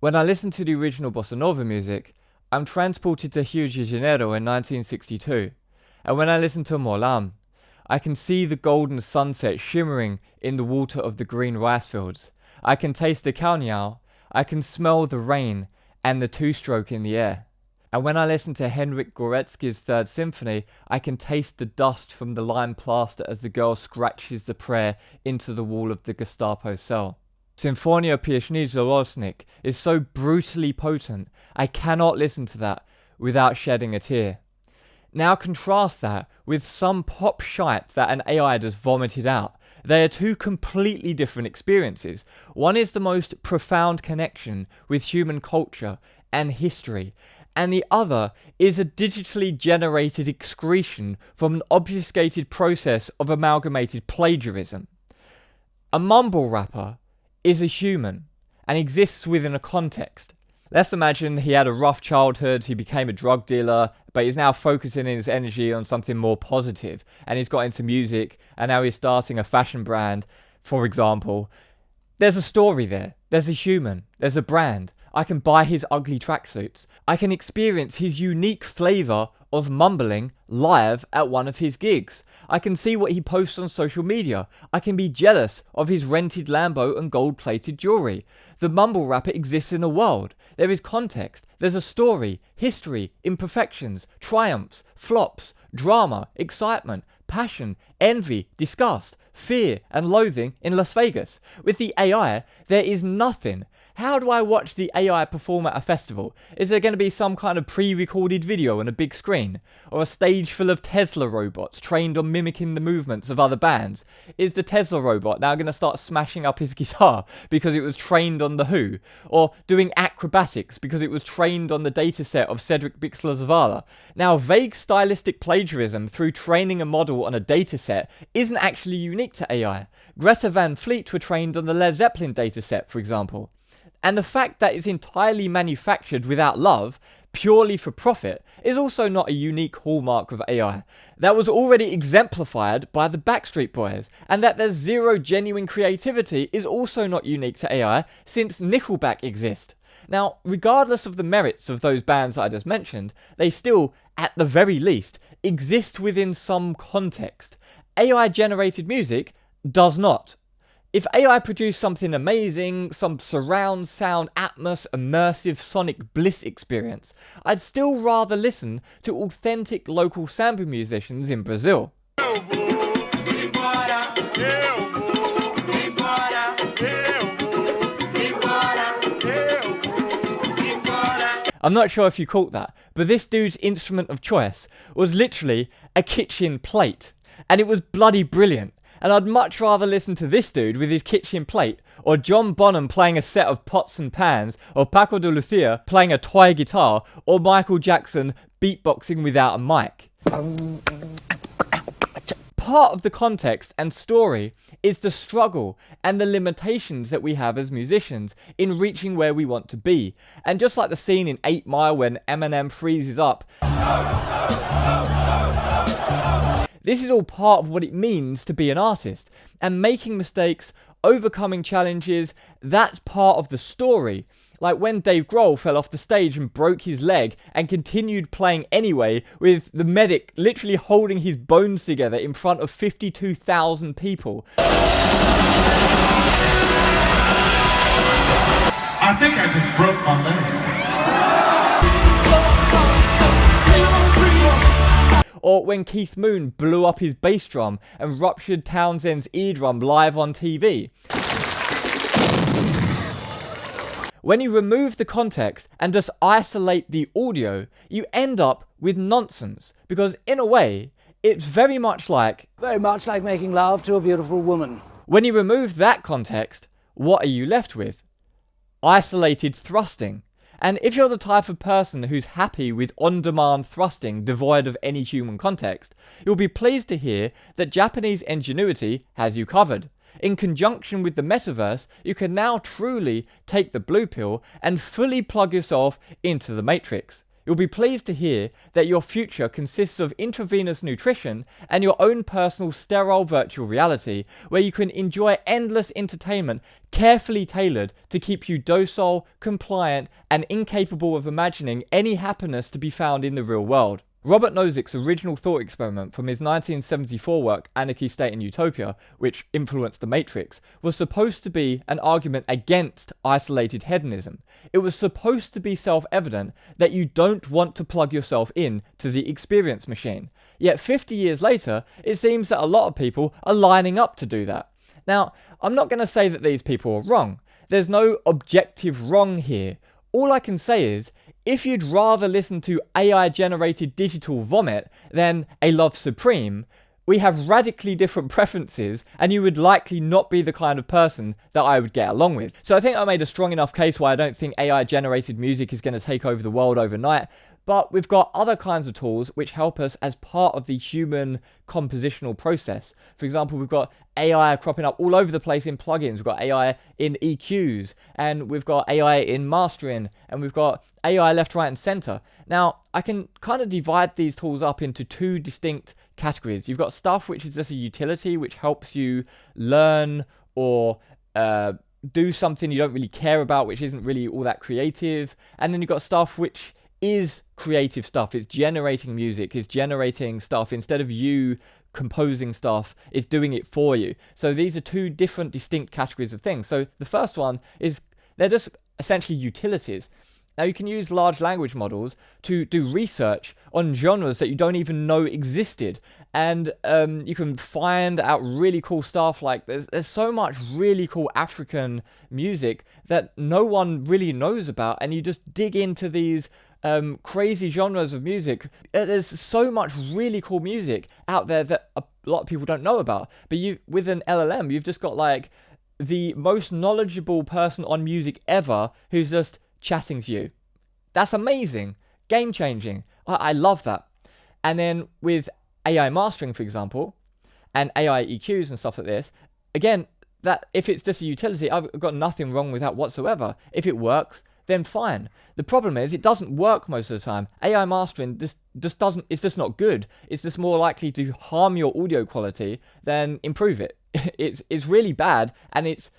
When I listen to the original bossa nova music, I'm transported to Rio de Janeiro in 1962, and when I listen to Molam, I can see the golden sunset shimmering in the water of the green rice fields. I can taste the cañao, I can smell the rain and the two-stroke in the air. And when I listen to Henryk Górecki's Third Symphony, I can taste the dust from the lime plaster as the girl scratches the prayer into the wall of the Gestapo cell. Sinfonia Pieśni Żałosnych is so brutally potent, I cannot listen to that without shedding a tear. Now contrast that with some pop shite that an AI just vomited out. They are two completely different experiences. One is the most profound connection with human culture and history, and the other is a digitally generated excretion from an obfuscated process of amalgamated plagiarism. A mumble rapper is a human and exists within a context. Let's imagine he had a rough childhood, he became a drug dealer, but he's now focusing his energy on something more positive, and he's got into music, and now he's starting a fashion brand, for example. There's a story there, there's a human, there's a brand. I can buy his ugly tracksuits. I can experience his unique flavour of mumbling live at one of his gigs. I can see what he posts on social media. I can be jealous of his rented Lambo and gold-plated jewellery. The mumble rapper exists in a world. There is context. There's a story, history, imperfections, triumphs, flops, drama, excitement, passion, envy, disgust, fear and loathing in Las Vegas. With the AI, there is nothing. How do I watch the AI perform at a festival? Is there going to be some kind of pre-recorded video on a big screen? Or a stage full of Tesla robots trained on mimicking the movements of other bands? Is the Tesla robot now going to start smashing up his guitar because it was trained on The Who? Or doing acrobatics because it was trained on the dataset of Cedric Bixler-Zavala? Now, vague stylistic plagiarism through training a model on a dataset isn't actually unique to AI. Greta Van Fleet were trained on the Led Zeppelin dataset, for example. And the fact that it's entirely manufactured without love, purely for profit, is also not a unique hallmark of AI. That was already exemplified by the Backstreet Boys, and that there's zero genuine creativity is also not unique to AI, since Nickelback exist. Now, regardless of the merits of those bands I just mentioned, they still, at the very least, exist within some context. AI-generated music does not. If AI produced something amazing, some surround sound, atmos, immersive sonic bliss experience, I'd still rather listen to authentic local samba musicians in Brazil. I'm not sure if you caught that, but this dude's instrument of choice was literally a kitchen plate, and it was bloody brilliant. And I'd much rather listen to this dude with his kitchen plate, or John Bonham playing a set of pots and pans, or Paco de Lucia playing a toy guitar, or Michael Jackson beatboxing without a mic. Part of the context and story is the struggle and the limitations that we have as musicians in reaching where we want to be. And just like the scene in 8 Mile when Eminem freezes up, this is all part of what it means to be an artist, and making mistakes, overcoming challenges, that's part of the story. Like when Dave Grohl fell off the stage and broke his leg and continued playing anyway, with the medic literally holding his bones together in front of 52,000 people. I think I just broke my leg. Or when Keith Moon blew up his bass drum and ruptured Townsend's eardrum live on TV. When you remove the context and just isolate the audio, you end up with nonsense. Because in a way, it's very much like making love to a beautiful woman. When you remove that context, what are you left with? Isolated thrusting. And if you're the type of person who's happy with on-demand thrusting devoid of any human context, you'll be pleased to hear that Japanese ingenuity has you covered. In conjunction with the metaverse, you can now truly take the blue pill and fully plug yourself into the matrix. You'll be pleased to hear that your future consists of intravenous nutrition and your own personal sterile virtual reality, where you can enjoy endless entertainment carefully tailored to keep you docile, compliant, and incapable of imagining any happiness to be found in the real world. Robert Nozick's original thought experiment from his 1974 work Anarchy, State and Utopia, which influenced The Matrix, was supposed to be an argument against isolated hedonism. It was supposed to be self-evident that you don't want to plug yourself in to the experience machine. Yet 50 years later, it seems that a lot of people are lining up to do that. Now, I'm not going to say that these people are wrong. There's no objective wrong here. All I can say is, if you'd rather listen to AI-generated digital vomit than a love supreme, we have radically different preferences, and you would likely not be the kind of person that I would get along with. So I think I made a strong enough case why I don't think AI-generated music is going to take over the world overnight, but we've got other kinds of tools which help us as part of the human compositional process. For example, we've got AI cropping up all over the place in plugins, we've got AI in EQs, and we've got AI in mastering, and we've got AI left, right, and center. Now, I can kind of divide these tools up into two distinct categories. You've got stuff which is just a utility, which helps you learn or do something you don't really care about, which isn't really all that creative. And then you've got stuff which is creative stuff. It's generating music, it's generating stuff. Instead of you composing stuff, it's doing it for you. So these are two different distinct categories of things. So the first one is, they're just essentially utilities. Now, you can use large language models to do research on genres that you don't even know existed. And you can find out really cool stuff. Like there's so much really cool African music that no one really knows about. And you just dig into these crazy genres of music. There's so much really cool music out there that a lot of people don't know about. But with an LLM, you've just got like the most knowledgeable person on music ever who's just chatting to you. That's amazing. Game changing. I love that. And then with AI mastering, for example, and AI EQs and stuff like this, again, that if it's just a utility, I've got nothing wrong with that whatsoever. If it works, then fine. The problem is it doesn't work most of the time. AI mastering just doesn't, it's just not good. It's just more likely to harm your audio quality than improve it. It's really bad, and it's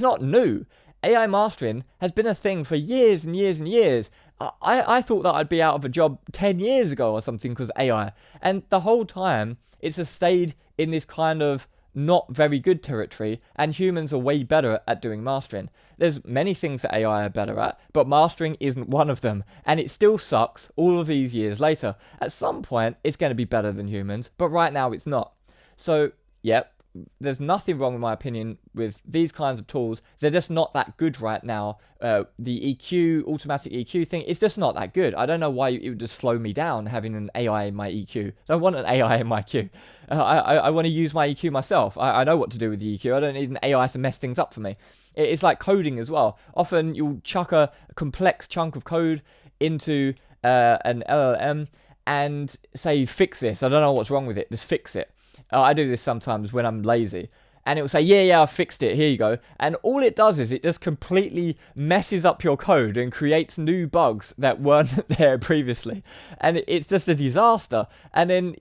not new. AI mastering has been a thing for years and years and years. I thought that I'd be out of a job 10 years ago or something because of AI. And the whole time, it's just stayed in this kind of not very good territory, and humans are way better at doing mastering. There's many things that AI are better at, but mastering isn't one of them. And it still sucks all of these years later. At some point, it's going to be better than humans, but right now it's not. So, yep. There's nothing wrong, in my opinion, with these kinds of tools. They're just not that good right now. The EQ, automatic EQ thing, it's just not that good. I don't know why it would just slow me down having an AI in my EQ. I don't want an AI in my EQ. I want to use my EQ myself. I know what to do with the EQ. I don't need an AI to mess things up for me. It's like coding as well. Often you'll chuck a complex chunk of code into an LLM and say, fix this. I don't know what's wrong with it. Just fix it. I do this sometimes when I'm lazy, and it will say, yeah, I fixed it, here you go. And all it does is it just completely messes up your code and creates new bugs that weren't there previously. And it's just a disaster. And then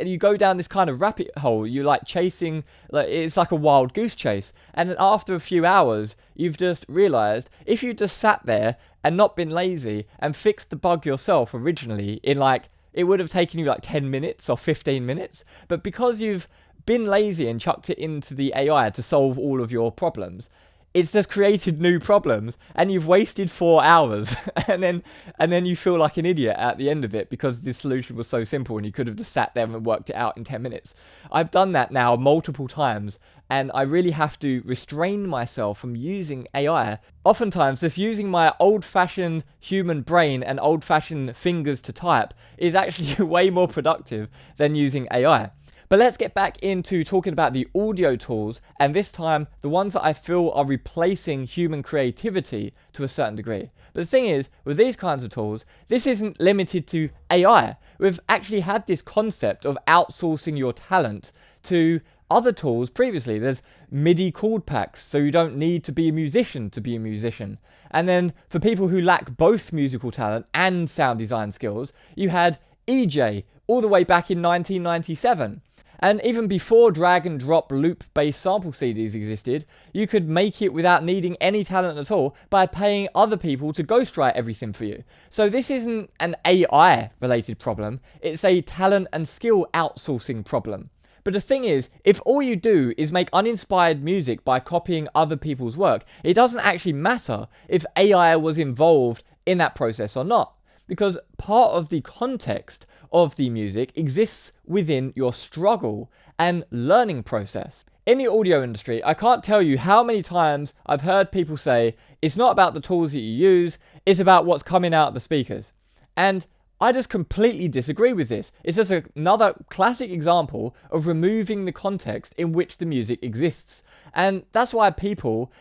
you go down this kind of rabbit hole. You're like chasing, like it's like a wild goose chase. And then after a few hours, you've just realized if you just sat there and not been lazy and fixed the bug yourself originally in like, it would have taken you like 10 minutes or 15 minutes. But because you've been lazy and chucked it into the AI to solve all of your problems, it's just created new problems, and you've wasted 4 hours. and then you feel like an idiot at the end of it because the solution was so simple and you could have just sat there and worked it out in 10 minutes. I've done that now multiple times, and I really have to restrain myself from using AI. Oftentimes, just using my old-fashioned human brain and old-fashioned fingers to type is actually way more productive than using AI. But let's get back into talking about the audio tools, and this time the ones that I feel are replacing human creativity to a certain degree. But the thing is, with these kinds of tools, this isn't limited to AI. We've actually had this concept of outsourcing your talent to other tools previously. There's MIDI chord packs, so you don't need to be a musician to be a musician. And then for people who lack both musical talent and sound design skills, you had EJ all the way back in 1997. And even before drag and drop loop-based sample CDs existed, you could make it without needing any talent at all by paying other people to ghostwrite everything for you. So this isn't an AI-related problem, it's a talent and skill outsourcing problem. But the thing is, if all you do is make uninspired music by copying other people's work, it doesn't actually matter if AI was involved in that process or not. Because part of the context of the music exists within your struggle and learning process. In the audio industry, I can't tell you how many times I've heard people say, it's not about the tools that you use, it's about what's coming out of the speakers. And I just completely disagree with this. It's just another classic example of removing the context in which the music exists. And that's why people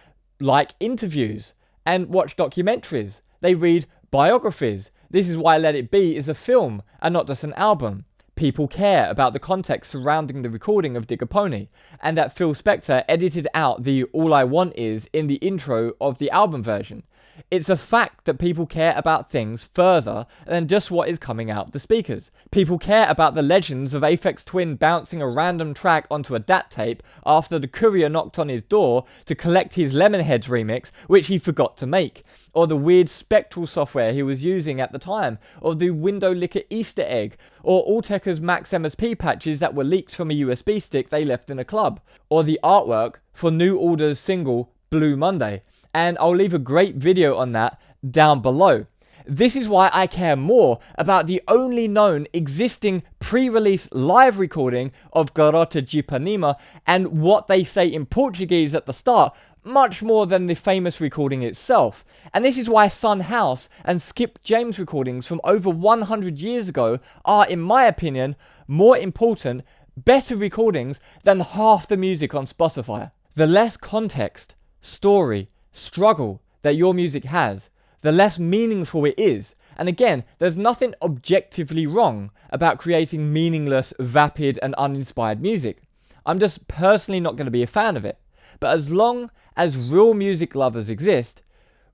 like interviews and watch documentaries. They read biographies. This is why Let It Be is a film and not just an album. People care about the context surrounding the recording of Dig a Pony, and that Phil Spector edited out the All I Want Is in the intro of the album version. It's a fact that people care about things further than just what is coming out the speakers. People care about the legends of Aphex Twin bouncing a random track onto a DAT tape after the courier knocked on his door to collect his Lemonheads remix, which he forgot to make, or the weird spectral software he was using at the time, or the Window Licker Easter egg, or Alltekker's Max MSP patches that were leaked from a USB stick they left in a club, or the artwork for New Order's single Blue Monday. And I'll leave a great video on that down below. This is why I care more about the only known existing pre-release live recording of Garota de Ipanema and what they say in Portuguese at the start, much more than the famous recording itself. And this is why Son House and Skip James recordings from over 100 years ago are, in my opinion, more important, better recordings than half the music on Spotify. The less context, story, struggle that your music has, the less meaningful it is. And again, there's nothing objectively wrong about creating meaningless, vapid and uninspired music. I'm just personally not going to be a fan of it. But as long as real music lovers exist,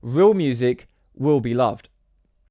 real music will be loved.